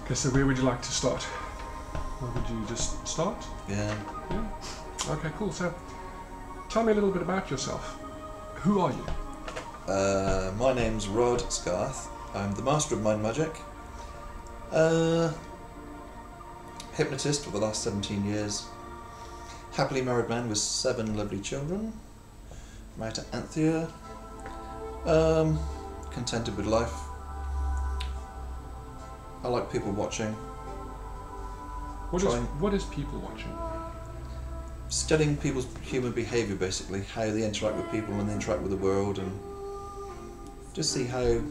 Okay, so where would you like to start? Or would you just start? Yeah. Yeah? Okay, cool. So, tell me a little bit about yourself. Who are you? My name's Rod Scarth. I'm the master of mind magic. Hypnotist for the last 17 years. Happily married man with 7 lovely children. Married to Anthea. Contented with life. I like people watching. What is people watching? Studying people's human behaviour, basically, how they interact with people and they interact with the world, and just see how. You're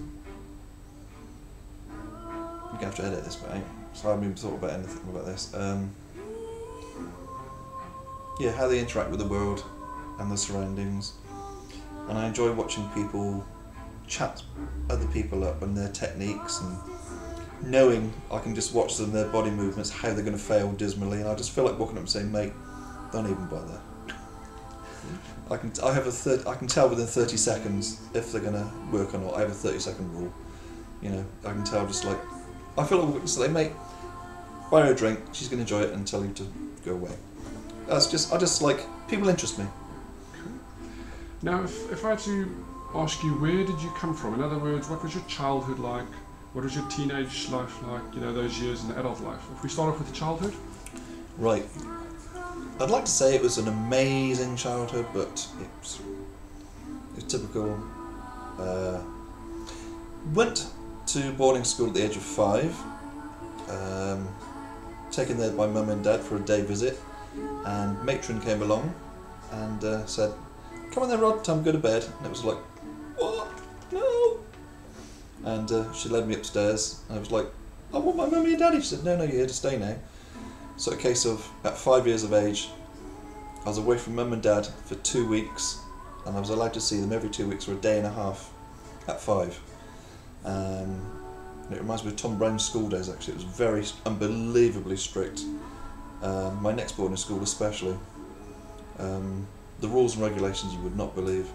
gonna have to edit this, but so I haven't even thought about anything about this. Yeah, how they interact with the world and the surroundings, and I enjoy watching people chat other people up and their techniques, and knowing I can just watch them, their body movements, how they're going to fail dismally, and I just feel like walking up and saying, mate, don't even bother. I can tell within 30 seconds if they're going to work or not. I have a 30-second rule. You know, I can tell just like, I feel like say, mate, buy her a drink, she's going to enjoy it and tell you to go away. I just like, people interest me. Now, if I had to ask you, where did you come from? In other words, what was your childhood like? What was your teenage life like? You know, those years in the adult life. If we start off with childhood. Right. I'd like to say it was an amazing childhood, but it was typical. Went to boarding school at the age of 5. Taken there by mum and dad for a day visit, and matron came along and said, "Come on then, Rod, time to go to bed." And it was like, "What? No!" And she led me upstairs, and I was like, "I want my mummy and daddy." She said, "No, you're here to stay now." So a case of, at 5 years of age, I was away from mum and dad for 2 weeks, and I was allowed to see them every 2 weeks for a day and a half at 5. And it reminds me of Tom Brown's school days, actually. It was very unbelievably strict. My next boarding school especially. The rules and regulations you would not believe.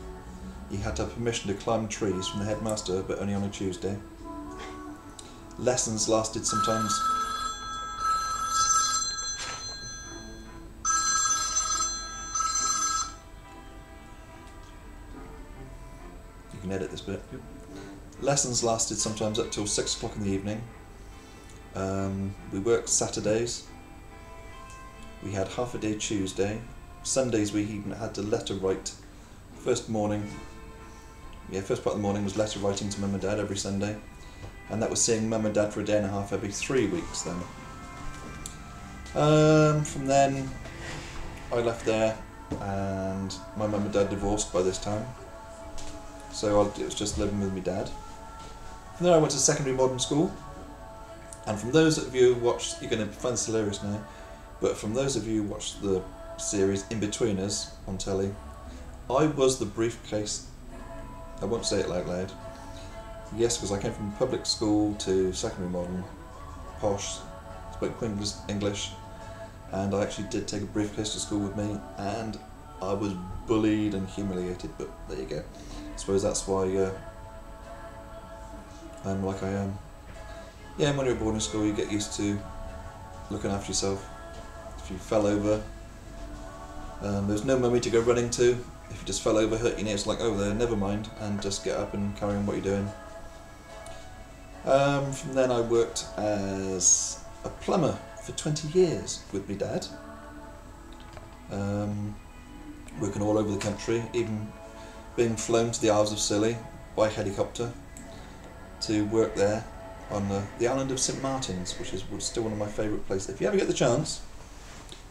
You had to have permission to climb trees from the headmaster, but only on a Tuesday. Lessons lasted sometimes... You can edit this bit. Yep. Lessons lasted sometimes up till 6 o'clock in the evening. We worked Saturdays. We had half a day Tuesday. Sundays we even had to letter write. First part of the morning was letter writing to mum and dad every Sunday, and that was seeing mum and dad for a day and a half every 3 weeks then. From then I left there, and my mum and dad divorced by this time, so it was just living with my dad. From there I went to secondary modern school, and from those of you who watched, you're going to find this hilarious now, but from those of you who watched the series In-Betweeners on telly, I was the briefcase. I won't say it out loud. Yes, because I came from public school to secondary modern, posh, spoke English, and I actually did take a briefcase to school with me, and I was bullied and humiliated, but there you go. I suppose that's why I'm like I am. Yeah, when you're at boarding school you get used to looking after yourself. If you fell over, there's no mummy to go running to. If you just fell over, hurt your knee, it's like, oh there, never mind, and just get up and carry on what you're doing. From then I worked as a plumber for 20 years with my dad. Working all over the country, even being flown to the Isles of Scilly by helicopter to work there on the island of St Martin's, which is still one of my favourite places. If you ever get the chance,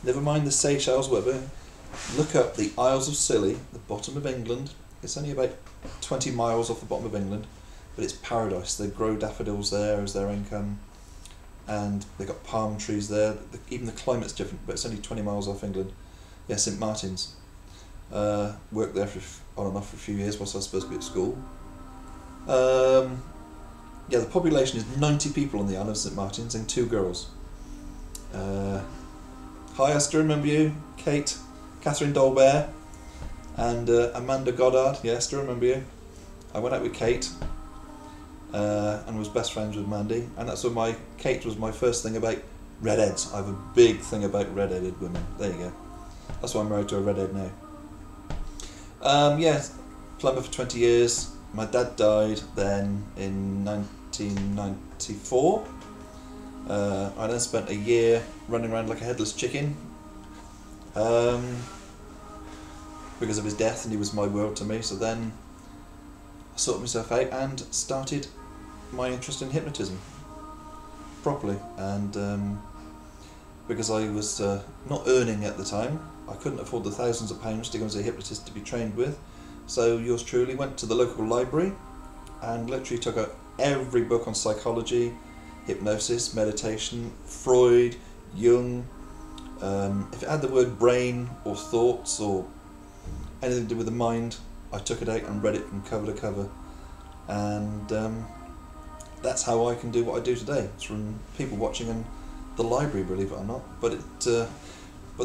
never mind the Seychelles, whatever, look up the Isles of Scilly, the bottom of England. It's only about 20 miles off the bottom of England, but it's paradise. They grow daffodils there as their income, and they've got palm trees there. Even the climate's different, but it's only 20 miles off England. Yeah, St Martin's. Worked there on and off for a few years whilst I was supposed to be at school. Yeah, the population is 90 people on the island of St Martin's and 2 girls. Hi, I still remember you. Kate, Catherine Dolbear, and Amanda Goddard. Yeah, I still remember you. I went out with Kate. and was best friends with Mandy, and that's when Kate was my first thing about redheads. I have a big thing about redheaded women. There you go. That's why I'm married to a redhead now. Yeah, plumber for 20 years. My dad died then in 1994. I then spent a year running around like a headless chicken because of his death, and he was my world to me. So then I sorted myself out and started my interest in hypnotism properly, and because I was not earning at the time, I couldn't afford the thousands of pounds to go and see a hypnotist to be trained with. So yours truly went to the local library and literally took out every book on psychology, hypnosis, meditation, Freud, Jung. If it had the word brain or thoughts or anything to do with the mind, I took it out and read it from cover to cover. And that's how I can do what I do today. It's from people watching in the library, believe it or not. But the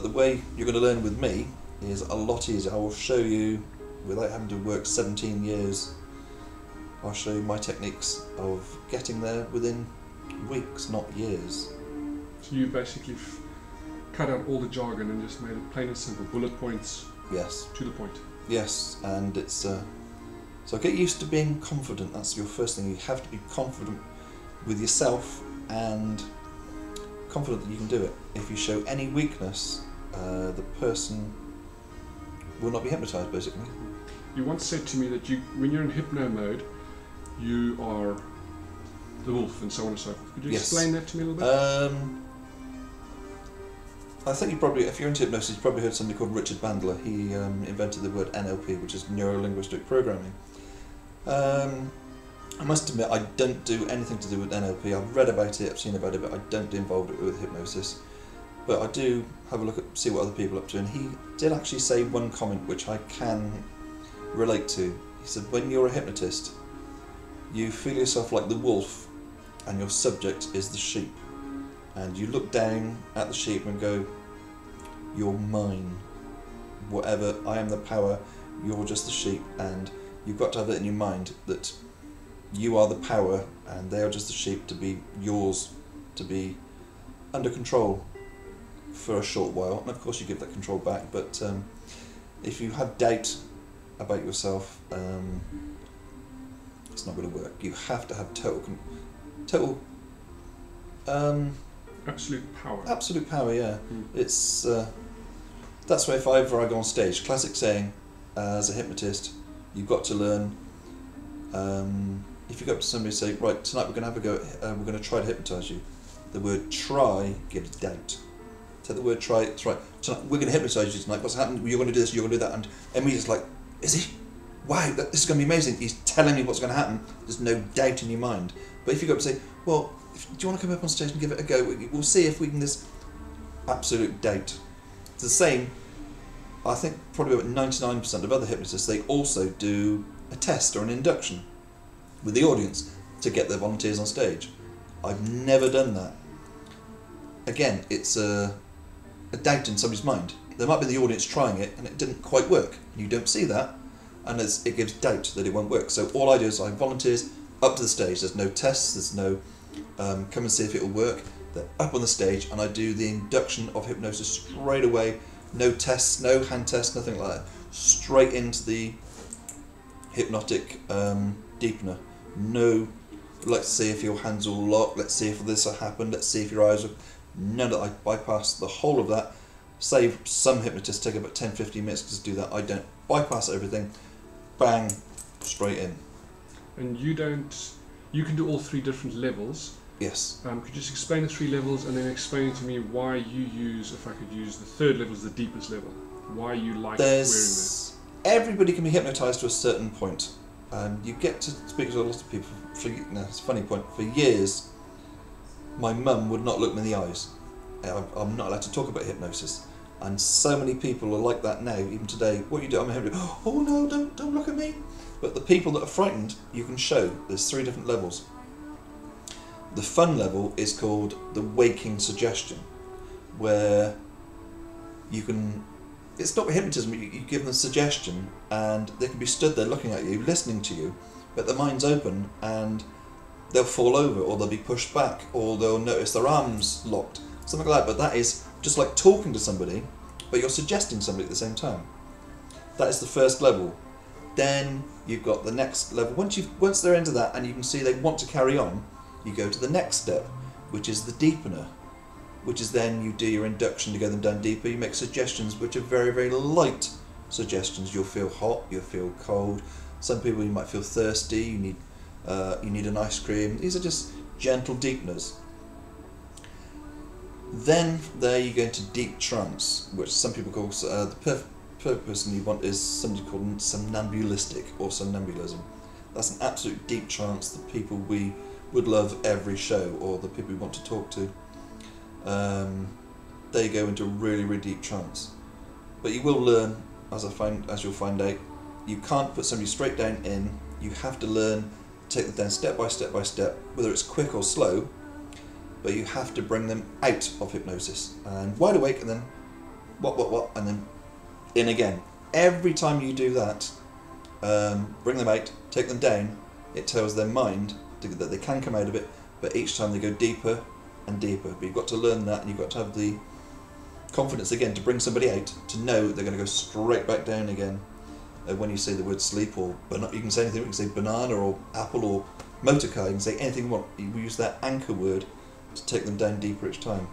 way you're going to learn with me is a lot easier. I will show you, without having to work 17 years, I'll show you my techniques of getting there within weeks, not years. So you basically cut out all the jargon and just made it plain and simple, bullet points. Yes. To the point. Yes, and it's so get used to being confident. That's your first thing. You have to be confident with yourself and confident that you can do it. If you show any weakness, the person will not be hypnotised, basically. You once said to me that when you're in hypno mode, you are the wolf and so on and so forth. Could you explain that to me a little bit? I think you probably, if you're into hypnosis, you've probably heard somebody called Richard Bandler. He invented the word NLP, which is neuro-linguistic programming. I must admit, I don't do anything to do with NLP. I've read about it, I've seen about it, but I don't get involved with hypnosis. But I do have a look at, see what other people are up to, and he did actually say one comment which I can relate to. He said, when you're a hypnotist, you feel yourself like the wolf and your subject is the sheep. And you look down at the sheep and go, you're mine. Whatever, I am the power, you're just the sheep. And you've got to have that in your mind, that you are the power and they are just the sheep, to be yours, to be under control for a short while. And of course you give that control back, but if you have doubt about yourself, it's not going to work. You have to have total absolute power. Absolute power, yeah. It's that's why if ever I go on stage, classic saying as a hypnotist, you've got to learn. If you go up to somebody and say, right, tonight we're going to have a go, we're going to try to hypnotise you. The word try gives doubt. So the word try, it's right, tonight we're going to hypnotise you tonight, what's happening, you're going to do this, you're going to do that, and Emily's like, is he? Wow, this is going to be amazing, he's telling me what's going to happen, there's no doubt in your mind. But if you go up and say, well, do you want to come up on stage and give it a go, we'll see if we can, this absolute doubt. It's the same, I think probably about 99% of other hypnotists, they also do a test or an induction with the audience to get their volunteers on stage. I've never done that. Again, it's a doubt in somebody's mind. There might be the audience trying it and it didn't quite work. You don't see that, and it gives doubt that it won't work. So all I do is I have volunteers up to the stage. There's no tests, there's no come and see if it'll work. They're up on the stage and I do the induction of hypnosis straight away. No tests, no hand tests, nothing like that. Straight into the hypnotic deepener. No, let's see if your hands will lock, let's see if this will happen, let's see if your eyes will... None of that. I bypass the whole of that. Save some hypnotists take about 10-15 minutes to do that. I don't. Bypass everything. Bang, straight in. And you can do all three different levels. Yes. Could you just explain the three levels and then explain to me why you use, if I could use the third level as the deepest level, why you like wearing this? Everybody can be hypnotised to a certain point. You get to speak to a lot of people. It's a funny point. For years, my mum would not look me in the eyes. I'm not allowed to talk about hypnosis. And so many people are like that now, even today. What you do, I'm a hypnotist. Oh no, don't look at me. But the people that are frightened, you can show. There's three different levels. The fun level is called the waking suggestion, where you can, it's not hypnotism, you give them a suggestion and they can be stood there looking at you, listening to you, but their mind's open and they'll fall over, or they'll be pushed back, or they'll notice their arms locked, something like that. But that is just like talking to somebody, but you're suggesting somebody at the same time. That is the first level. Then you've got the next level. Once they're into that and you can see they want to carry on, you go to the next step, which is the deepener, which is then you do your induction to get them down deeper. You make suggestions which are very, very light suggestions. You'll feel hot, you'll feel cold. Some people, you might feel thirsty, you need an ice cream. These are just gentle deepeners. Then there you go into deep trance, which some people call the person you want is somebody called somnambulistic or somnambulism. That's an absolute deep trance. The people we would love every show, or the people we want to talk to, they go into a really, really deep trance. But you will learn, as you'll find out, you can't put somebody straight down in. You have to learn to take them down step by step by step, whether it's quick or slow. But you have to bring them out of hypnosis and wide awake, and then what, and then in again. Every time you do that, bring them out, take them down, it tells their mind that they can come out of it, but each time they go deeper and deeper. But you've got to learn that, and you've got to have the confidence again to bring somebody out, to know they're going to go straight back down again. When you say the word sleep, or you can say anything, you can say banana or apple or motor car, you can say anything you want. You use that anchor word to take them down deeper each time.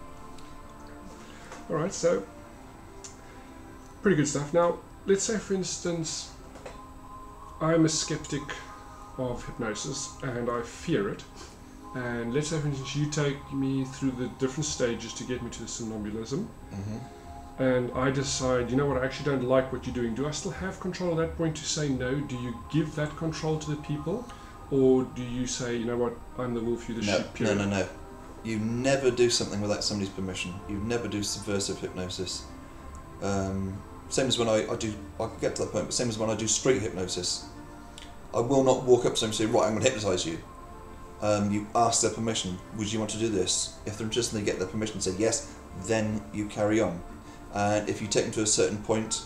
Alright, so pretty good stuff. Now, let's say for instance, I'm a skeptic of hypnosis and I fear it. And let's say for instance you take me through the different stages to get me to the somnambulism. And I decide, you know what, I actually don't like what you're doing. Do I still have control at that point to say no? Do you give that control to the people? Or do you say, you know what, I'm the wolf, you're the sheep? Period? No. You never do something without somebody's permission. You never do subversive hypnosis. Same as when I could get to that point, but same as when I do street hypnosis. I will not walk up to somebody and say, right, I'm going to hypnotise you. You ask their permission. Would you want to do this? If they're interested and they get their permission and say yes, then you carry on. And if you take them to a certain point,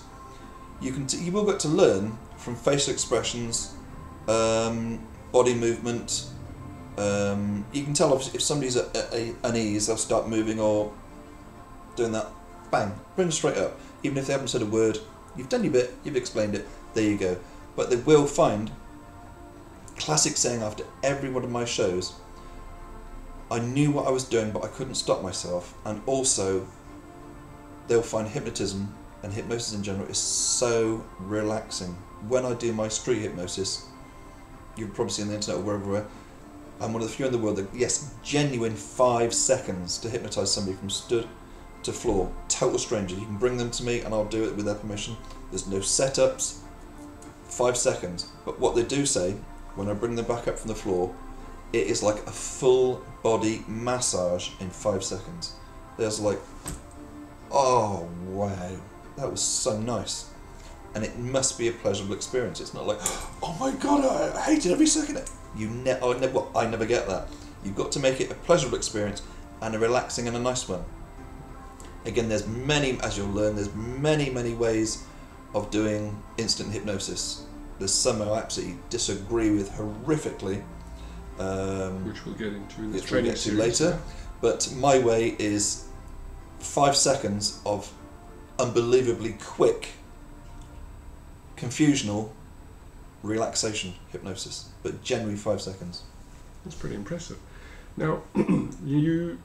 you will get to learn from facial expressions, body movement. You can tell if somebody's at unease, they'll start moving or doing that. Bang, bring them straight up. Even if they haven't said a word, you've done your bit, you've explained it. There you go. But they will find classic saying after every one of my shows. I knew what I was doing, but I couldn't stop myself. And also, they'll find hypnotism and hypnosis in general is so relaxing. When I do my street hypnosis, you've probably seen on the internet or wherever, I'm one of the few in the world that, yes, genuine 5 seconds to hypnotise somebody from stood to floor, total stranger. You can bring them to me and I'll do it with their permission. There's no setups, 5 seconds. But what they do say, when I bring them back up from the floor, it is like a full body massage in 5 seconds. There's like, oh wow, that was so nice. And it must be a pleasurable experience. It's not like, oh my god, I hated every second. I never get that. You've got to make it a pleasurable experience and a relaxing and a nice one. Again, there's many, as you'll learn, there's many ways of doing instant hypnosis. There's some I absolutely disagree with horrifically. Which we'll get into in the which training we'll get to series, later. yeah. But my way is 5 seconds of unbelievably quick, confusional relaxation hypnosis, but generally 5 seconds. That's pretty impressive. Now, you've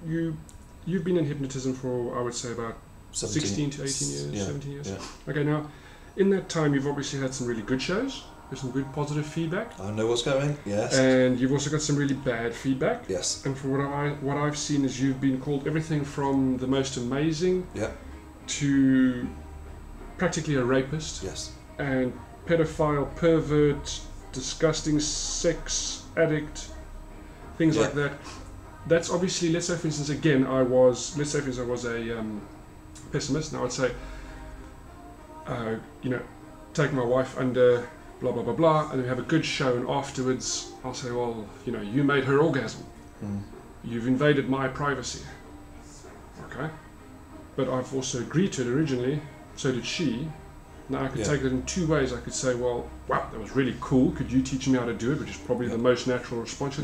been in hypnotism for, I would say, about 16 to 18 years, yeah, 17 years. Yeah. Okay, now, in that time, you've obviously had some really good shows, with some good positive feedback. I know what's going, yes. And you've also got some really bad feedback. Yes. And for what I've seen is you've been called everything from the most amazing to practically a rapist. Yes. And pedophile, pervert, disgusting sex addict, things like that. That's obviously, let's say for instance, again, I was a pessimist, and I would say, take my wife under blah blah blah blah, and we have a good show, and afterwards I'll say, well, you made her orgasm. You've invaded my privacy. Okay. But I've also agreed to it originally, so did she. Now I could take it in 2 ways. I could say, well, wow, that was really cool. Could you teach me how to do it? Which is probably the most natural response.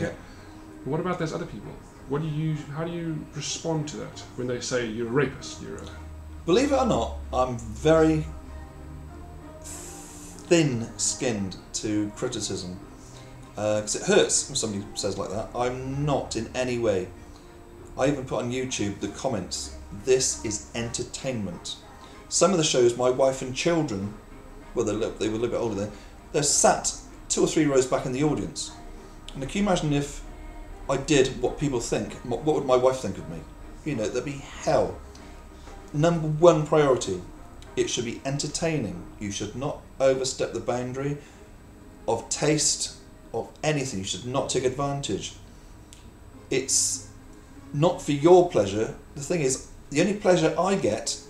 What about those other people? How do you respond to that when they say you're a rapist? Believe it or not, I'm very thin-skinned to criticism. Because it hurts when somebody says like that. I'm not in any way. I even put on YouTube the comments, this is entertainment. Some of the shows, my wife and children, well, they were a little bit older then, they're sat 2 or 3 rows back in the audience. And can you imagine if I did what people think, what would my wife think of me? You know, there'd be hell. Number 1 priority, it should be entertaining. You should not overstep the boundary of taste, of anything. You should not take advantage. It's not for your pleasure. The thing is, the only pleasure I get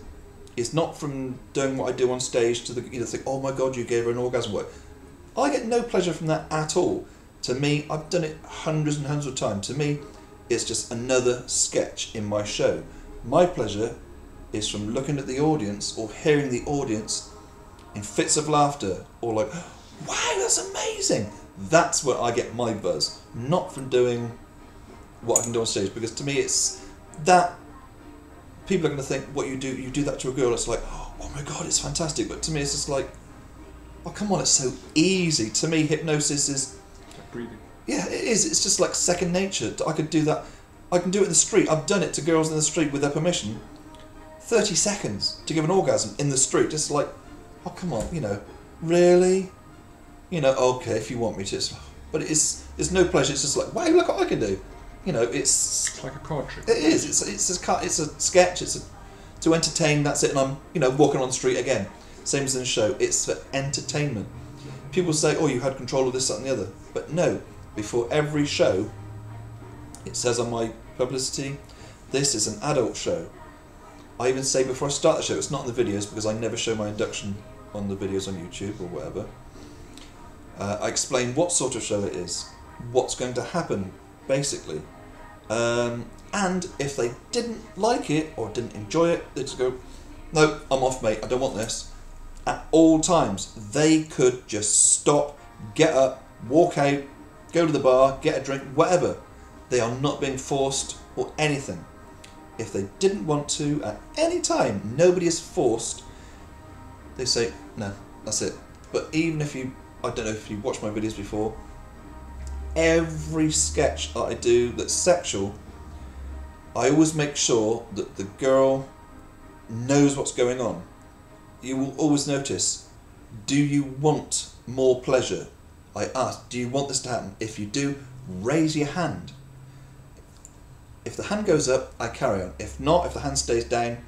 is not from doing what I do on stage to think, oh my god, you gave her an orgasm. What? I get no pleasure from that at all. To me, I've done it hundreds and hundreds of times. To me, it's just another sketch in my show. My pleasure is from looking at the audience or hearing the audience in fits of laughter or like, wow, that's amazing. That's where I get my buzz, not from doing what I can do on stage, because to me it's that people are going to think what you do that to a girl, it's like, oh my god, it's fantastic. But to me it's just like, oh come on, it's so easy. To me hypnosis is like breathing. Yeah, it is. It's just like second nature. I could do that. I can do it in the street. I've done it to girls in the street with their permission. 30 seconds to give an orgasm in the street. Just like, oh come on, you know, really? You know, okay, if you want me to. But it's no pleasure. It's just like, wow, look what I can do. You know, it's like a card trick. It is. It's a sketch. To entertain. That's it. And I'm, you know, walking on the street again. Same as in the show. It's for entertainment. People say, oh, you had control of this, that, and the other. But no. Before every show, it says on my publicity, this is an adult show. I even say before I start the show, it's not in the videos because I never show my induction on the videos on YouTube or whatever. I explain what sort of show it is, what's going to happen, basically. And if they didn't like it or didn't enjoy it, they just go, no, I'm off, mate, I don't want this. At all times, they could just stop, get up, walk out, go to the bar, get a drink, whatever. They are not being forced or anything. If they didn't want to, at any time, nobody is forced. They say, no, that's it. But even if you, I don't know if you watched my videos before, every sketch that I do that's sexual, I always make sure that the girl knows what's going on. You will always notice, do you want more pleasure? I ask, do you want this to happen? If you do, raise your hand. If the hand goes up, I carry on. If not, if the hand stays down,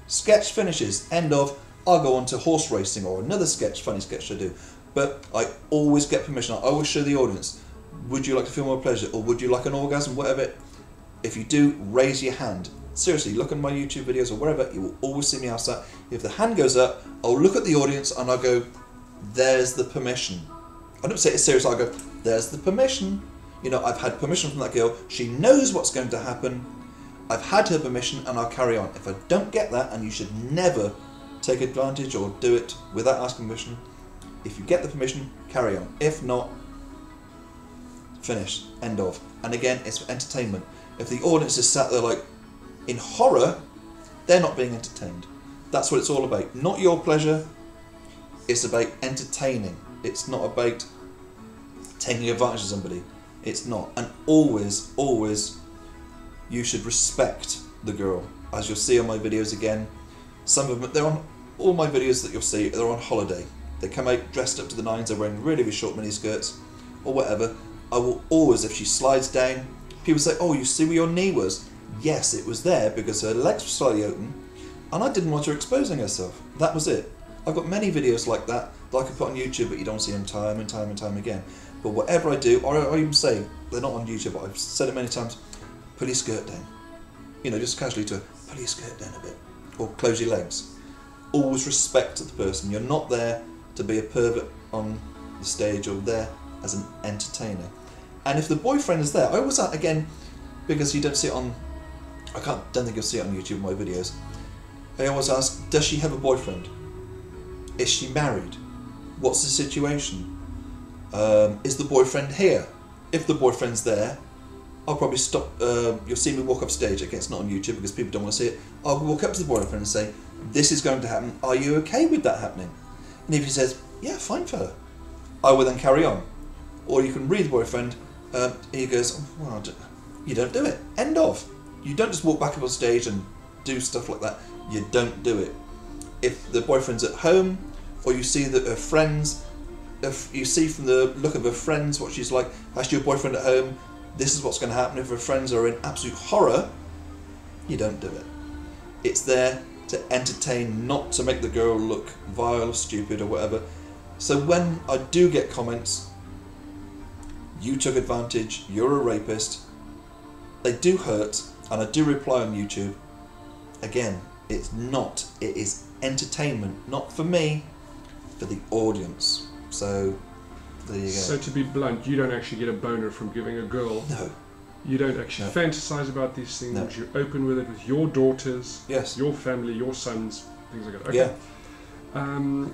sketch finishes, end of, I'll go on to horse racing or another sketch, funny sketch I do. But I always get permission. I always show the audience, would you like to feel more pleasure or would you like an orgasm, whatever. If you do, raise your hand. Seriously, look on my YouTube videos or wherever, you will always see me ask that. If the hand goes up, I'll look at the audience and I'll go, there's the permission. I don't say it serious, I'll go, there's the permission. You know, I've had permission from that girl, she knows what's going to happen, I've had her permission and I'll carry on. If I don't get that, and you should never take advantage or do it without asking permission, if you get the permission, carry on. If not, finish, end of. And again, it's for entertainment. If the audience is sat there like, in horror, they're not being entertained. That's what it's all about. Not your pleasure, it's about entertaining. It's not about taking advantage of somebody. It's not. And always, always, you should respect the girl. As you'll see on my videos again, some of them, they're on all my videos that you'll see, they're on holiday. They come out dressed up to the nines, they're wearing really, really short mini skirts or whatever. I will always, if she slides down, people say, oh, you see where your knee was? Yes, it was there because her legs were slightly open and I didn't want her exposing herself. That was it. I've got many videos like that I could put on YouTube, but you don't see them time and time and time again. But whatever I do, or I even say, they're not on YouTube, but I've said it many times, pull your skirt down. You know, just casually to pull your skirt down a bit. Or close your legs. Always respect the person. You're not there to be a pervert on the stage or there as an entertainer. And if the boyfriend is there, I always ask, again, because you don't see it on, don't think you'll see it on YouTube in my videos. I always ask, does she have a boyfriend? Is she married? What's the situation? Is the boyfriend here? If the boyfriend's there, I'll probably stop. You'll see me walk off stage. Again, it's not on YouTube because people don't want to see it. I'll walk up to the boyfriend and say, "This is going to happen. Are you okay with that happening?" And if he says, "Yeah, fine, fella," I will then carry on. Or you can read the boyfriend. He goes, "Well, you don't do it. End of. You don't just walk back up on stage and do stuff like that. You don't do it. If the boyfriend's at home, or you see that her friends, if you see from the look of her friends what she's like, has your boyfriend at home, this is what's going to happen. If her friends are in absolute horror, you don't do it. It's there to entertain, not to make the girl look vile or stupid or whatever. So when I do get comments, you took advantage, you're a rapist, they do hurt, and I do reply on YouTube. Again, it is entertainment, not for me, for the audience. So there you go. So to be blunt, you don't actually get a boner from giving a girl. No. You don't actually fantasize about these things. No. You're open with it with your daughters, Yes. your family, your sons, things like that. Okay. Yeah.